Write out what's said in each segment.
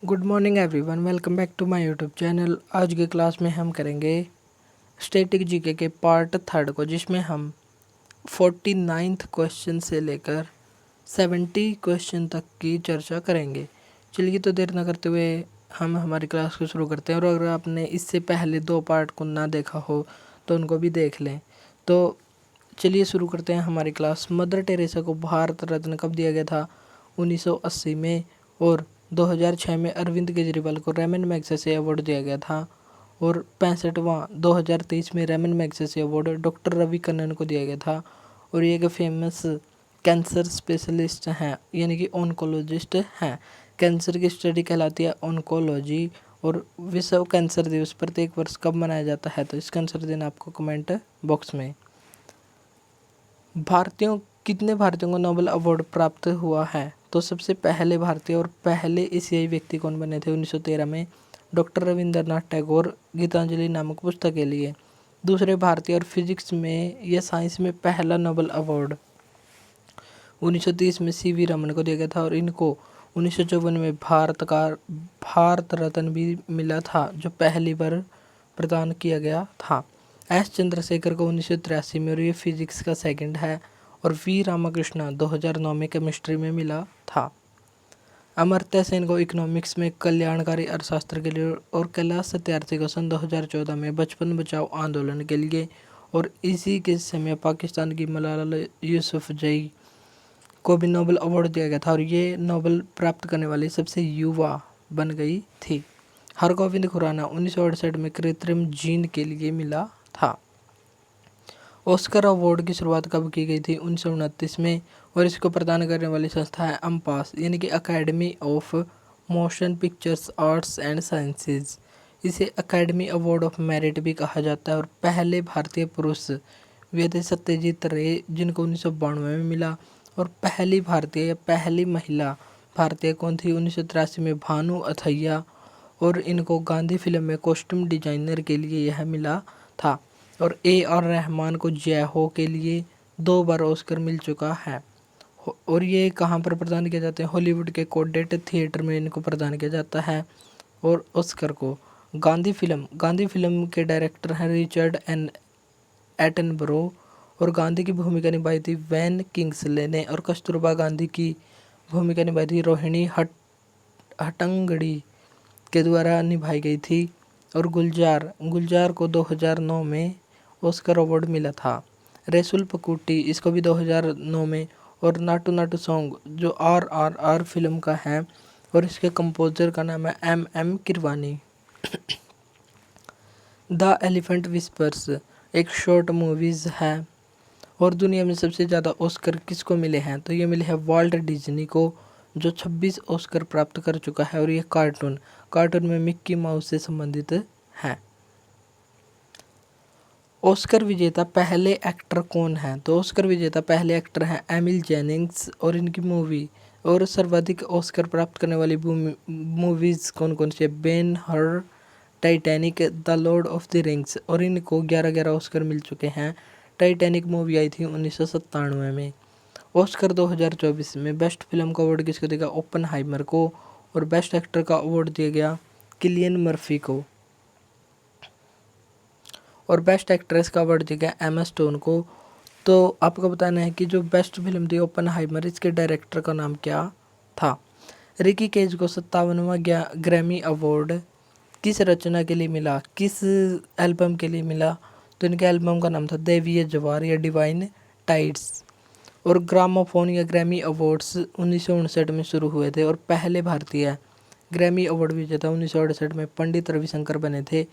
Good morning everyone, welcome back to my YouTube channel. आज की class में हम करेंगे स्टैटिक जीके के पार्ट थर्ड को, जिसमें हम 49th क्वेश्चन से लेकर 70 क्वेश्चन तक की चर्चा करेंगे। चलिए तो देर न करते हुए हम हमारी क्लास को शुरू करते हैं। और अगर आपने इससे पहले दो पार्ट को ना देखा हो तो उनको भी देख लें। तो चलिए शुरू करते हैं हमारी क्लास। मदर टेरेसा को भारत रत्न कब दिया गया था? 1980 में। और 2006 में अरविंद केजरीवाल को रेमन मैगसेसे अवार्ड दिया गया था। और 65वां 2023 में Ramon Magsaysay award doctor Ravi Kannan को दिया गया था। और ये एक फेमस कैंसर स्पेशलिस्ट हैं, यानी कि ऑन्कोलॉजिस्ट हैं। कैंसर की स्टडी कहलाती है ऑन्कोलॉजी। और विश्व कैंसर दिवस प्रत्येक वर्ष कब मनाया जाता है? तो इसका आंसर देना आपको कमेंट बॉक्स में। कितने भारतीयों को नोबेल अवार्ड प्राप्त हुआ है? तो सबसे पहले भारतीय और पहले एशियाई व्यक्ति कौन बने थे? 1913 में डॉक्टर रविंद्रनाथ टैगोर गीतांजलि नामक पुस्तक के लिए। दूसरे भारतीय और फिजिक्स में या साइंस में पहला नोबेल अवार्ड 1930 में सीवी रमन को दिया गया था। और इनको 1954 में भारत रत्न भी मिला था, जो पहली बार प्रदान किया गया था। एस चंद्रशेखर को 1983 में, और ये फिजिक्स का सेकंड है। और वी रामाकृष्णा 2009 में केमिस्ट्री में मिला था। अमर्त्य सेन को इकोनॉमिक्स में कल्याणकारी अर्थशास्त्र के लिए, और कैलाश सत्यार्थी को सन 2014 में बचपन बचाओ आंदोलन के लिए। और इसी के समय पाकिस्तान की मलाला यूसुफजई को भी नोबेल अवार्ड दिया गया था। और ये नोबेल प्राप्त करने वाली सबसे युवा बन गई थी। हरगोविंद खुराना 1968 में कृत्रिम जीन के लिए मिला था। ऑस्कर अवार्ड की शुरुआत कब की गई थी? 1929 में। और इसको प्रदान करने वाली संस्था है अम्पास, यानी कि academy of motion pictures arts and sciences. इसे अकेडमी अवार्ड ऑफ मेरिट भी कहा जाता है। और पहले भारतीय पुरुष वे थे सत्यजीत रे, जिनको 1992 में मिला। और पहली भारतीय या पहली महिला भारतीय कौन थी? 1983 में भानु अथैया। और इनको गांधी फिल्म में कॉस्ट्यूम डिजाइनर के लिए यह मिला था। और AR रहमान को जय हो के लिए 2 बार ऑस्कर मिल चुका है। और ये कहाँ पर प्रदान किया जाते हैं? हॉलीवुड के कोडेट थिएटर में इनको प्रदान किया जाता है। और ऑस्कर को गांधी फिल्म के डायरेक्टर हैं रिचर्ड एटनबरो। और गांधी की भूमिका निभाई थी वैन किंग्सले ने। और कस्तूरबा गांधी की भूमिका निभाई थी रोहिणी हट्टंगडी के द्वारा निभाई गई थी। और गुलजार को 2009 में ऑस्कर अवार्ड मिला था। रेसुल पकुट्टी, इसको भी 2009 में। और नाटू नाटू सॉन्ग जो RRR फिल्म का है, और इसके कंपोजर का नाम है MM Keeravani. The elephant whispers एक शॉर्ट मूवीज है। और दुनिया में सबसे ज़्यादा ऑस्कर किसको मिले हैं? तो ये मिले हैं वाल्ट डिज्नी को, जो 26 ऑस्कर प्राप्त कर चुका है। और ये कार्टून में मिक्की माउस से संबंधित है। ऑस्कर विजेता पहले एक्टर कौन है? तो ऑस्कर विजेता पहले एक्टर हैं एमिल जेनिंग्स। और इनकी मूवी और सर्वाधिक ऑस्कर प्राप्त करने वाली मूवीज़ कौन कौन सी है? Ben Hur, Titanic, the Lord of the rings. और इनको 11 ऑस्कर मिल चुके हैं। टाइटैनिक मूवी आई थी 1997 में। ऑस्कर 2024 में बेस्ट फिल्म का अवार्ड किसको देगा? ओपनहाइमर को। और बेस्ट एक्टर का अवार्ड दिया गया किलियन मर्फी को। और बेस्ट एक्ट्रेस का अवार्ड दिया गया एमा स्टोन को। तो आपको बताना है कि जो बेस्ट फिल्म थी ओपनहाइमर, इसके डायरेक्टर का नाम क्या था? रिकी केज को 57वां ग्रैमी अवार्ड किस रचना के लिए मिला? किस एल्बम के लिए मिला? तो इनके एल्बम का नाम था दैवीय ज्वार या डिवाइन टाइड्स। और ग्रामोफोन या ग्रैमी अवार्ड्स 1959 में शुरू हुए थे। और पहले भारतीय ग्रैमी अवार्ड विजेता 1968 में पंडित रविशंकर बने थे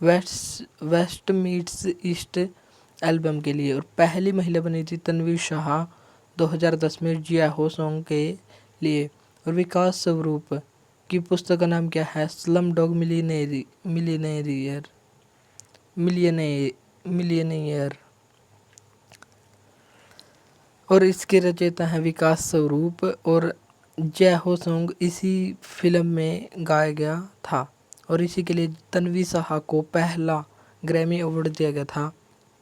वेस्ट मीट्स ईस्ट एल्बम के लिए। और पहली महिला बनी थी तन्वी शाह 2010 में जिया हो सॉन्ग के लिए। और विकास स्वरूप की पुस्तक का नाम क्या है? Slum dog millionaire. और इसके रचयिता हैं विकास स्वरूप। और जय हो सॉन्ग इसी फिल्म में गाया गया था। और इसी के लिए तन्वी शाह को पहला ग्रैमी अवार्ड दिया गया था।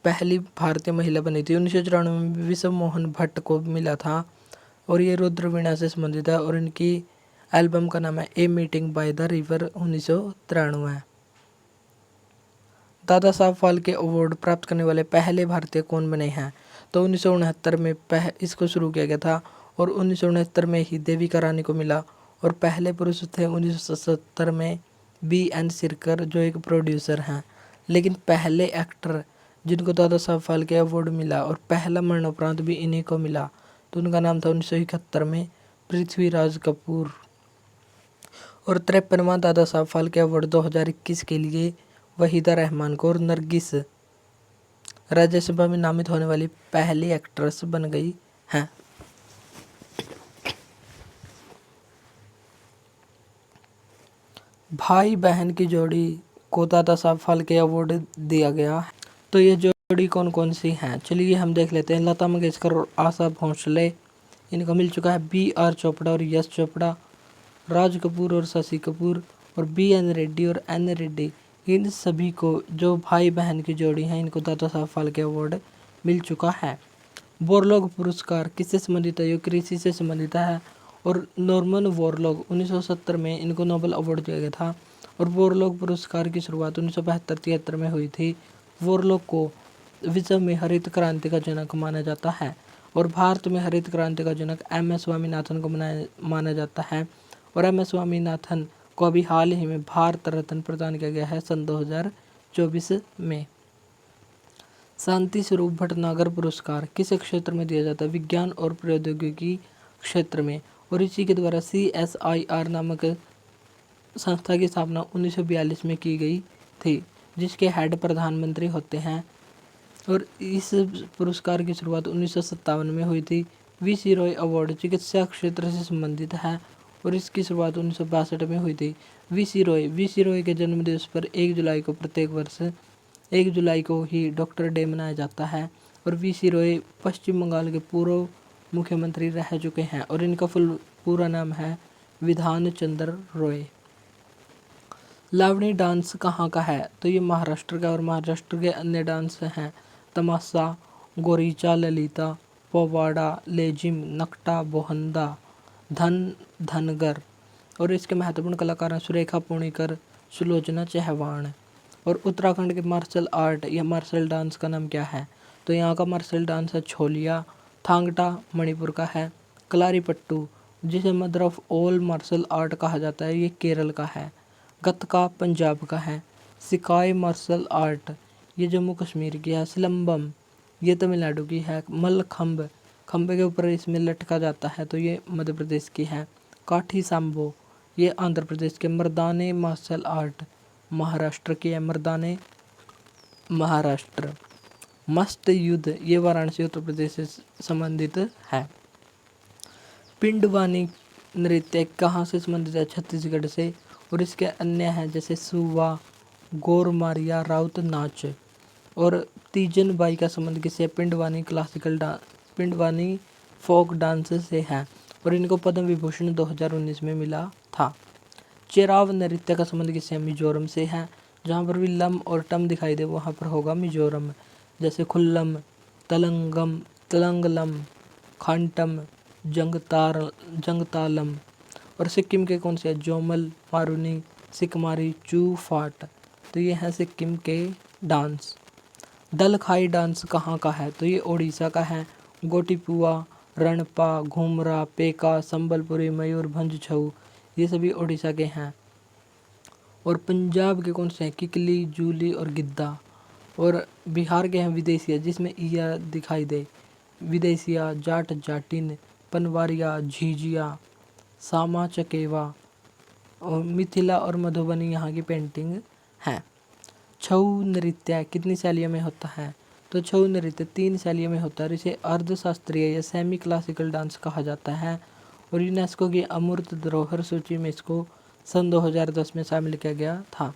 पहली भारतीय महिला बनी थी। 1994 में विश्व मोहन भट्ट को मिला था। और ये रुद्र वीणा से संबंधित है। और इनकी एल्बम का नाम है a meeting by the river 1993। Dada Saheb Phalke award प्राप्त करने वाले पहले भारतीय कौन बने हैं? तो 1969 में इसको शुरू किया गया था और 1969 में ही देविका रानी को मिला। और पहले पुरुष थे 1970 में B.N. सिरकर, जो एक प्रोड्यूसर हैं। लेकिन पहले एक्टर जिनको दादा साहब फाल्के अवार्ड मिला और पहला मरणोपरांत भी इन्हीं को मिला, तो उनका नाम था 1971 में पृथ्वीराज कपूर। और 53वां दादा साहब फाल्के अवार्ड 2021 के लिए वहीदा रहमान को और नरगिस राज्यसभा में नामित होने वाली पहली एक्ट्रेस बन गई हैं। भाई बहन की जोड़ी को दादा साहब फाल्के अवार्ड दिया गया है। तो ये जोड़ी कौन कौन सी हैं, चलिए हम देख लेते हैं। लता मंगेशकर और आशा भोसले, इनको मिल चुका है B.R. चोपड़ा और यश चोपड़ा। राज कपूर और शशि कपूर और B.N. रेड्डी और N. रेड्डी, इन सभी को जो भाई बहन की जोड़ी हैं, इनको दादा साहब फाल्के अवार्ड मिल चुका है। बोरलॉग पुरस्कार किससे संबंधित है? ये कृषि से संबंधित है। और नॉर्मन बोरलॉग 1970 में इनको नोबेल अवार्ड दिया गया था। और बोरलॉग पुरस्कार की शुरुआत 1972-73 में हुई थी। बोरलॉग को विश्व में हरित क्रांति का जनक माना जाता है और भारत में हरित क्रांति का जनक M.S. स्वामीनाथन को माना जाता है। और M.S. स्वामीनाथन को अभी हाल ही में भारत रत्न प्रदान किया गया है सन 2024 में। शांति स्वरूप भटनागर पुरस्कार किस क्षेत्र में दिया जाता है? विज्ञान और प्रौद्योगिकी क्षेत्र में। और इसी के द्वारा CSIR नामक संस्था की स्थापना 1942 में की गई थी, जिसके हेड प्रधानमंत्री होते हैं। और इस पुरस्कार की शुरुआत 1957 में हुई थी। V.C. रॉय अवार्ड चिकित्सा क्षेत्र से संबंधित है और इसकी शुरुआत 1962 में हुई थी। V.C. रॉय के जन्मदिवस पर 1 जुलाई को प्रत्येक वर्ष 1 जुलाई को ही डॉक्टर डे मनाया जाता है। और V.C. रॉय पश्चिम बंगाल के पूर्व मुख्यमंत्री रह चुके हैं और इनका पूरा नाम है विधान चंद्र रॉय। लावणी डांस कहाँ का है? तो ये महाराष्ट्र का। और महाराष्ट्र के अन्य डांस हैं तमाशा, गोरीचा, ललिता, पोवाड़ा, लेजिम, नकटा, बोहंदा, धनगर। और इसके महत्वपूर्ण कलाकार हैं सुरेखा पुणेकर, सुलोचना चहवाण। और उत्तराखंड के मार्शल आर्ट या मार्शल डांस का नाम क्या है? तो यहाँ का मार्शल डांस है छोलिया। थांगटा मणिपुर का है। कलारीपट्टू, जिसे mother of all martial art कहा जाता है, ये केरल का है। गतका पंजाब का है। सिकाई मार्शल आर्ट, ये जम्मू कश्मीर की है। सिलम्बम, ये तमिलनाडु की है। मल्लखंब, खंबे के ऊपर इसमें लटका जाता है, तो ये मध्य प्रदेश की है। काठी सांबो, ये आंध्र प्रदेश के। मर्दाने मार्शल आर्ट महाराष्ट्र की है। मर्दाने महाराष्ट्र। मस्त युद्ध, ये वाराणसी उत्तर प्रदेश से संबंधित है। पिंडवानी नृत्य कहाँ से संबंधित है? छत्तीसगढ़ से। और इसके अन्य हैं जैसे सुवा, गोरमारिया, राउत नाच। और तीजन बाई का संबंध किससे? पिंडवानी पिंडवानी फोक डांस से है और इनको पद्म विभूषण 2019 में मिला था। चेराव नृत्य का संबंध किससे? मिजोरम से है। जहाँ पर भी लम और टम दिखाई दे वहाँ पर होगा मिजोरम, जैसे खुल्लम, तलंगलम, खांटम, जंगतालम। और सिक्किम के कौन से? जोमल, मारूनी, सिकमारी, चू फाट। तो ये हैं सिक्किम के डांस। दलखाई डांस कहाँ का है? तो ये ओडिशा का है। गोटीपुआ, रणपा, घूमरा, पेका, संबलपुरी, मयूरभंज, छऊ, ये सभी ओडिशा के हैं। और पंजाब के कौन से हैं? किकली, जूली और गिद्दा। और बिहार के हैं विदेशिया, जिसमें ईया दिखाई दे। विदेशिया, जाट, जाटिन, पनवारिया, झीझिया, सामा चकेवा। और मिथिला और मधुबनी यहाँ की पेंटिंग है। छऊ नृत्य कितनी शैलियों में होता है? तो छऊ नृत्य 3 शैलियों में होता है। इसे अर्धशास्त्रीय या सेमी क्लासिकल डांस कहा जाता है। और यूनेस्को की अमूर्त धरोहर सूची में इसको सन 2010 में शामिल किया गया था।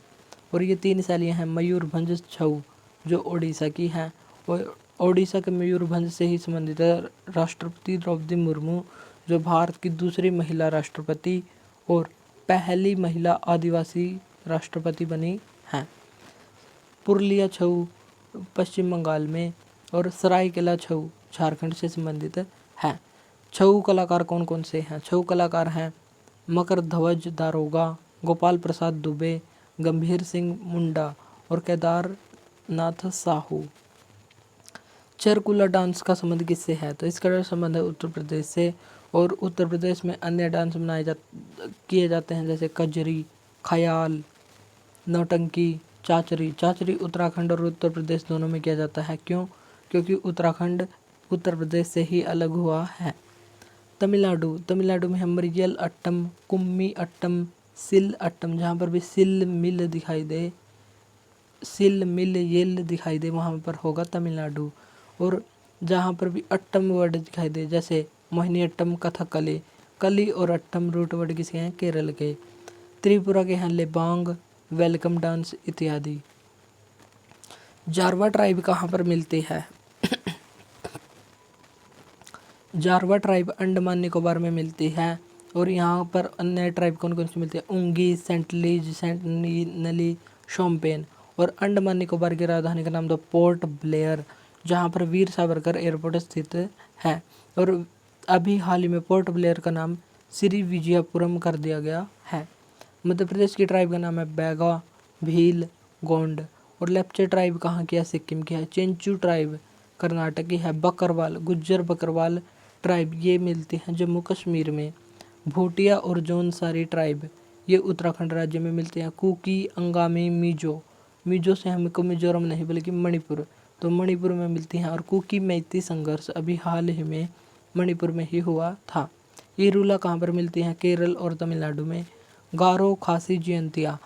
और ये 3 शैलियाँ हैं मयूरभंज छऊ, जो ओडिशा की है। और ओडिशा के मयूरभंज से ही संबंधित है राष्ट्रपति द्रौपदी मुर्मू, जो भारत की दूसरी महिला राष्ट्रपति और पहली महिला आदिवासी राष्ट्रपति बनी हैं। पुरुलिया छऊ पश्चिम बंगाल में और सरायकेला छऊ झारखंड से संबंधित है। छऊ कलाकार कौन कौन से हैं? छऊ कलाकार हैं मकर ध्वज दारोगा, गोपाल प्रसाद दुबे, गंभीर सिंह मुंडा और केदारनाथ साहू। चरकुला डांस का संबंध किससे है? तो इसका संबंध है उत्तर प्रदेश से, और उत्तर प्रदेश में अन्य डांस किए जाते हैं जैसे कजरी, ख्याल, नौटंकी, चाचरी। चाचरी उत्तराखंड और उत्तर प्रदेश दोनों में किया जाता है। क्यों? क्योंकि उत्तराखंड उत्तर प्रदेश से ही अलग हुआ है। तमिलनाडु, तमिलनाडु में है मरियल अट्टम, कुम्मी अट्टम, सिल अट्टम। जहाँ पर भी सिल मिल दिखाई दे, सिल मिल येल दिखाई दे, वहाँ पर होगा तमिलनाडु। और जहाँ पर भी अट्टम वर्ड दिखाई दे जैसे मोहिनी अट्टम, कथकली। कली और अट्टम रूट वर्ड किसके हैं? केरल के। त्रिपुरा के हैं लेबांग, वेलकम डांस इत्यादि। जारवा ट्राइब कहाँ पर मिलती है? जारवा ट्राइब अंडमान निकोबार में मिलती है। और यहाँ पर अन्य ट्राइब कौन कौन सी मिलती है? उंगी, सेंटलीज, सेंटनली, शोम्पेन। और अंडमान निकोबार की राजधानी का नाम तो पोर्ट ब्लेयर, जहाँ पर वीर सावरकर एयरपोर्ट स्थित है। और अभी हाल ही में पोर्ट ब्लेयर का नाम श्री विजयपुरम कर दिया गया है। मध्य प्रदेश की ट्राइब का नाम है बैगा, भील, गोंड। और लेप्चा ट्राइब कहाँ की है? सिक्किम की है। चेंचू ट्राइब कर्नाटक की है। बकरवाल, गुज्जर बकरवाल ट्राइब ये मिलती हैं जम्मू कश्मीर में। भूटिया और जौनसारी ट्राइब ये उत्तराखंड राज्य में मिलते हैं। कुकी, अंगामी, मिजो। मिजो से हमको मिजोरम नहीं बल्कि मणिपुर, तो मणिपुर में मिलती हैं। और कुकी मैती संघर्ष अभी हाल ही में मणिपुर में ही हुआ था। इरूला कहाँ पर मिलती हैं? केरल और तमिलनाडु में। गारो, खासी, जयंतिया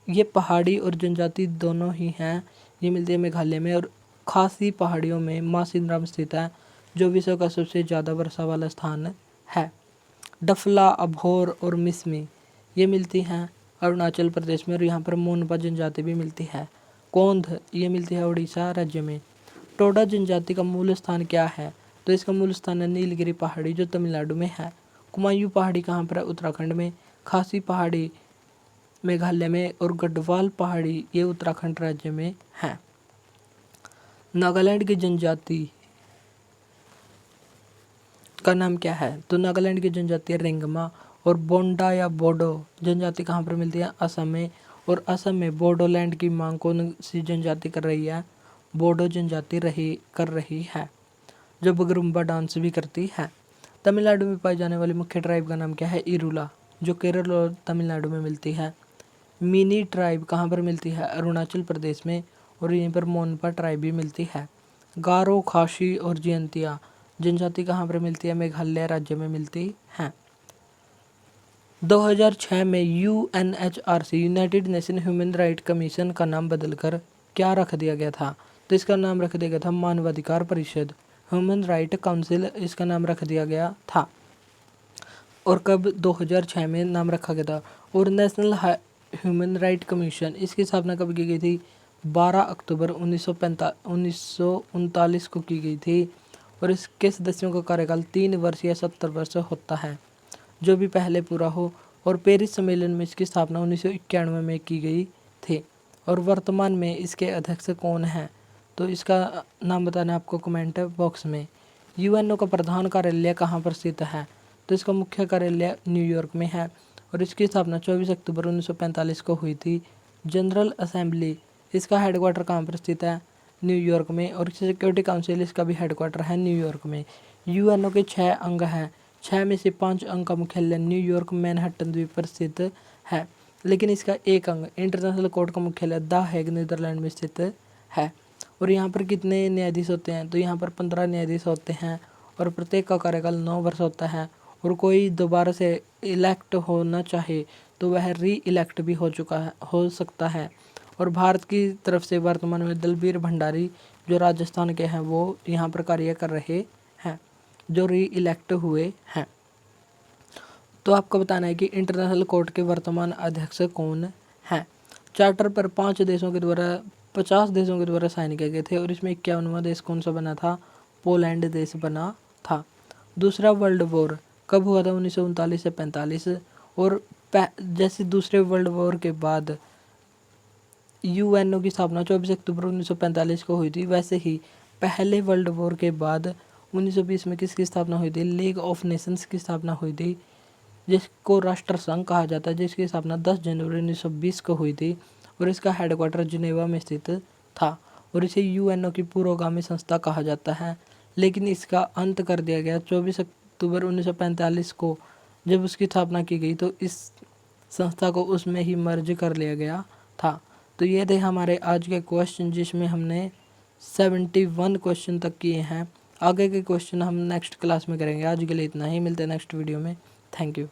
ये पहाड़ी और जनजाति दोनों ही हैं। ये मिलती है मेघालय में। और खासी पहाड़ियों में मासिनराम स्थित है, जो विश्व का सबसे ज़्यादा वर्षा वाला स्थान है। डफला, अभोर और मिसमी ये मिलती हैं अरुणाचल प्रदेश में। और यहाँ पर मोनपा जनजाति भी मिलती है। कोंध ये मिलती है उड़ीसा राज्य में। टोडा जनजाति का मूल स्थान क्या है? तो इसका मूल स्थान है नीलगिरी पहाड़ी, जो तमिलनाडु में है। कुमायूं पहाड़ी कहाँ पर है? उत्तराखंड में। खासी पहाड़ी मेघालय में। और गढ़वाल पहाड़ी ये उत्तराखंड राज्य में है। नागालैंड की जनजाति का नाम क्या है? तो नागालैंड की जनजाति है रेंगमा। और बोंडा या बोडो जनजाति कहाँ पर मिलती है? असम में। और असम में बोडोलैंड की मांग कौन सी जनजाति कर रही है? बोडो जनजाति कर रही है, जो बगरुम्बा डांस भी करती है। तमिलनाडु में पाई जाने वाली मुख्य ट्राइब का नाम क्या है? इरूला, जो केरल और तमिलनाडु में मिलती है। मिनी ट्राइब कहाँ पर मिलती है? अरुणाचल प्रदेश में। और यहीं पर मोनपा ट्राइब भी मिलती है। गारो, खासी और जयंतिया जनजाति कहाँ पर मिलती है? मेघालय राज्य में मिलती है। 2006 में UNHRC United nation human right commission का नाम बदलकर क्या रख दिया गया था? तो इसका नाम रख दिया गया था मानवाधिकार परिषद, ह्यूमन राइट काउंसिल इसका नाम रख दिया गया था। और कब? 2006 में नाम रखा गया था। और नेशनल ह्यूमन राइट कमीशन इसकी स्थापना कब की गई थी? 12 अक्टूबर 1939 को की गई थी। और इसके सदस्यों का कार्यकाल 3 वर्ष या 70 वर्ष होता है, जो भी पहले पूरा हो। और पेरिस सम्मेलन में इसकी स्थापना 1991 में की गई थी। और वर्तमान में इसके अध्यक्ष कौन हैं? तो इसका नाम बताना आपको कमेंट बॉक्स में। यूएनओ का प्रधान कार्यालय कहाँ पर स्थित है? तो इसका मुख्य कार्यालय न्यूयॉर्क में है। और इसकी स्थापना 24 अक्टूबर 1945 को हुई थी। जनरल असेंबली इसका हेडक्वार्टर कहाँ पर स्थित है? न्यूयॉर्क में। और सिक्योरिटी काउंसिल इसका भी हेडक्वार्टर है न्यूयॉर्क में। यूएनओ के 6 अंग हैं, 6 में से 5 अंग का मुख्यालय न्यूयॉर्क मैनहट्टन द्वीप पर स्थित है। लेकिन इसका एक अंग इंटरनेशनल कोर्ट का मुख्यालय द हेग नीदरलैंड में स्थित है। और यहाँ पर कितने न्यायाधीश होते हैं? तो यहाँ पर 15 न्यायाधीश होते हैं। और प्रत्येक का कार्यकाल 9 वर्ष होता है। और कोई दोबारा से इलेक्ट होना चाहे तो वह री इलेक्ट भी हो सकता है। और भारत की तरफ से वर्तमान में दलबीर भंडारी जो राजस्थान के हैं वो यहाँ पर कार्य कर रहे हैं, जो री इलेक्ट हुए हैं। तो आपको बताना है कि इंटरनेशनल कोर्ट के वर्तमान अध्यक्ष कौन हैं। चार्टर पर 50 देशों के द्वारा साइन किए गए थे। और इसमें 51वां देश कौन सा बना था? पोलैंड देश बना था। दूसरा वर्ल्ड वॉर कब हुआ था? 1939 से 45। और जैसे दूसरे वर्ल्ड वॉर के बाद यूएनओ की स्थापना 24 अक्टूबर 1945 को हुई थी, वैसे ही पहले वर्ल्ड वॉर के बाद 1920 में किसकी स्थापना हुई थी? लीग ऑफ नेशंस की स्थापना हुई थी। जिसको राष्ट्रसंघ कहा जाता है, जिसकी स्थापना 10 जनवरी 1920 को हुई थी और इसका हेडक्वार्टर जिनेवा में स्थित था और इसे यूएनओ की पुरोगामी संस्था कहा जाता है। लेकिन इसका अंत कर दिया गया 24 अक्टूबर 1945 को। जब उसकी स्थापना की गई तो इस संस्था को उसमें ही मर्ज कर लिया गया था। तो ये थे हमारे आज के क्वेश्चन, जिसमें हमने 71 क्वेश्चन तक किए हैं। आगे के क्वेश्चन हम नेक्स्ट क्लास में करेंगे। आज के लिए इतना ही, मिलते हैं नेक्स्ट वीडियो में। Thank you.